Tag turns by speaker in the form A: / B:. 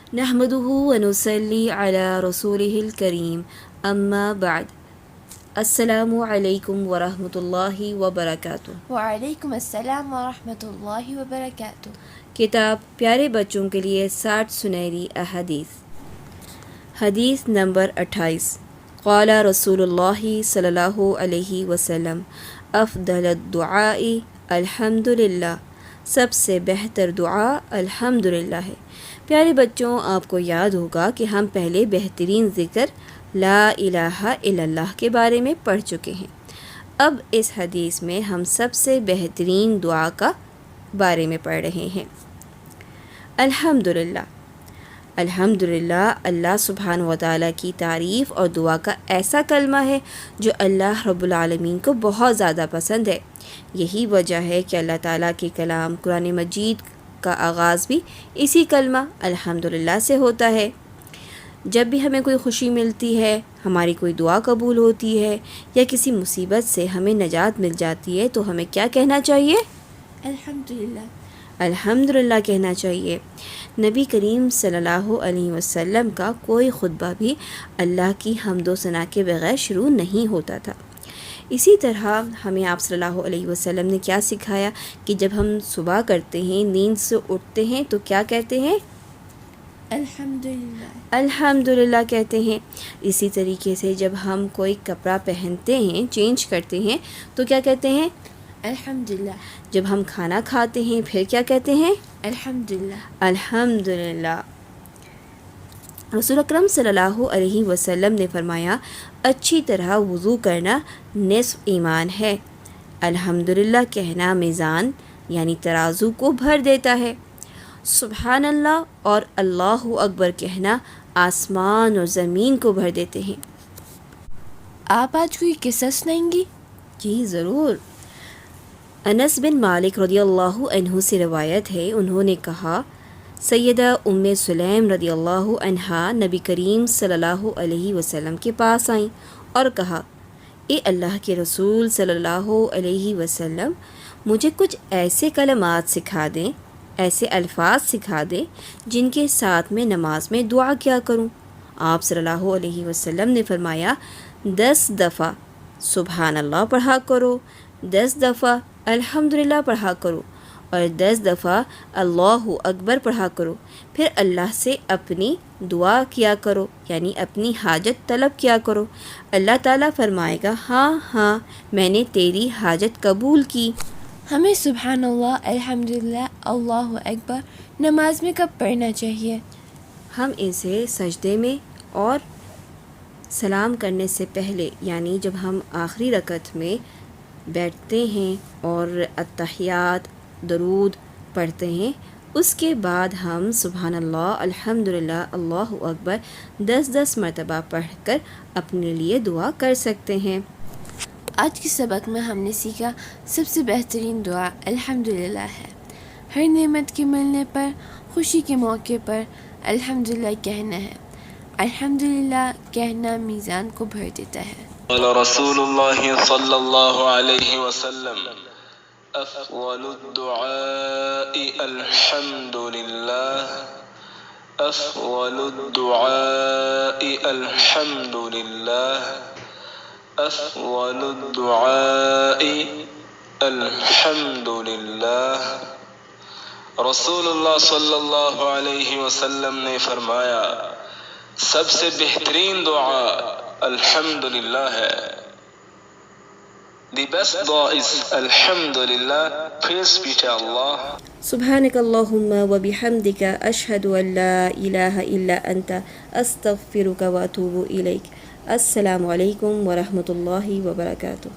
A: نحمده ونصلي على رسوله الكريم اما بعد السلام علیکم ورحمۃ اللہ وبرکاتہ۔
B: وعلیکم السلام ورحمۃ اللہ وبرکاتہ۔
A: کتاب پیارے بچوں کے لیے 60 سنہری احادیث۔ حدیث نمبر 28۔ قال رسول اللہ صلی اللہ علیہ وسلم افضل الدعاء الحمد للہ، سب سے بہتر دعا الحمد للہ ہے۔ پیارے بچوں، آپ کو یاد ہوگا کہ ہم پہلے بہترین ذکر لا الہ الا اللہ کے بارے میں پڑھ چکے ہیں۔ اب اس حدیث میں ہم سب سے بہترین دعا کا بارے میں پڑھ رہے ہیں۔ الحمدللہ۔ الحمدللہ اللہ سبحانہ و تعالیٰ کی تعریف اور دعا کا ایسا کلمہ ہے جو اللہ رب العالمین کو بہت زیادہ پسند ہے۔ یہی وجہ ہے کہ اللہ تعالیٰ کے کلام قرآن مجید کا آغاز بھی اسی کلمہ الحمدللہ سے ہوتا ہے۔ جب بھی ہمیں کوئی خوشی ملتی ہے، ہماری کوئی دعا قبول ہوتی ہے یا کسی مصیبت سے ہمیں نجات مل جاتی ہے تو ہمیں کیا کہنا چاہیے؟
B: الحمدللہ۔
A: الحمدللہ کہنا چاہیے۔ نبی کریم صلی اللہ علیہ وسلم کا کوئی خطبہ بھی اللہ کی حمد و ثنا کے بغیر شروع نہیں ہوتا تھا۔ اسی طرح ہمیں آپ صلی اللہ علیہ وسلم نے کیا سکھایا کہ جب ہم صبح کرتے ہیں، نیند سے اٹھتے ہیں تو کیا کہتے ہیں؟
B: الحمدللہ۔
A: الحمدللہ کہتے ہیں۔ اسی طریقے سے جب ہم کوئی کپڑا پہنتے ہیں، چینج کرتے ہیں تو کیا کہتے ہیں؟
B: الحمدللہ۔
A: جب ہم کھانا کھاتے ہیں پھر کیا کہتے ہیں؟
B: الحمدللہ۔
A: الحمدللہ۔ رسول اکرم صلی اللہ علیہ وسلم نے فرمایا اچھی طرح وضو کرنا نصف ایمان ہے۔ الحمدللہ کہنا میزان یعنی ترازو کو بھر دیتا ہے۔ سبحان اللہ اور اللہ اکبر کہنا آسمان اور زمین کو بھر دیتے ہیں۔
B: آپ آج کوئی قصہ سنائیں گی؟
A: جی ضرور۔ انس بن مالک رضی اللہ عنہ سے روایت ہے، انہوں نے کہا سیدہ ام سلیم رضی اللہ عنہا نبی کریم صلی اللہ علیہ وسلم کے پاس آئیں اور کہا اے اللہ کے رسول صلی اللہ علیہ وسلم، مجھے کچھ ایسے کلمات سکھا دیں، ایسے الفاظ سکھا دیں جن کے ساتھ میں نماز میں دعا کیا کروں۔ آپ صلی اللہ علیہ وسلم نے فرمایا 10 دفعہ سبحان اللہ پڑھا کرو، 10 دفعہ الحمدللہ پڑھا کرو اور 10 دفعہ اللہ اکبر پڑھا کرو، پھر اللہ سے اپنی دعا کیا کرو یعنی اپنی حاجت طلب کیا کرو۔ اللہ تعالیٰ فرمائے گا ہاں ہاں میں نے تیری حاجت قبول کی۔
B: ہمیں سبحان اللہ، الحمدللہ، اللہ اکبر نماز میں کب پڑھنا چاہیے؟
A: ہم اسے سجدے میں اور سلام کرنے سے پہلے یعنی جب ہم آخری رکعت میں بیٹھتے ہیں اور التحیات درود پڑھتے ہیں، اس کے بعد ہم سبحان اللہ، الحمدللہ، اللہ اکبر 10 مرتبہ پڑھ کر اپنے لیے دعا کر سکتے ہیں۔
B: آج کے سبق میں ہم نے سیکھا سب سے بہترین دعا الحمدللہ ہے۔ ہر نعمت کے ملنے پر، خوشی کے موقع پر الحمدللہ کہنا ہے۔ الحمدللہ کہنا میزان کو بھر دیتا ہے۔
C: قال رسول اللہ صلی اللہ علیہ وسلم افضل الدعاء الحمد للہ، افضل الدعاء الحمد للہ، افضل الدعاء الحمد للہ۔ رسول اللہ صلی اللہ علیہ وسلم نے فرمایا سب سے بہترین دعا الحمدللہ ہے۔ The best dua is alhamdulillah, praise be to Allah.
A: سبحانك اللهم وبحمدك أشهد أن لا إله إلا أنت أستغفرك وأتوب إليك۔ السلام علیکم ورحمۃ اللہ وبرکاتہ۔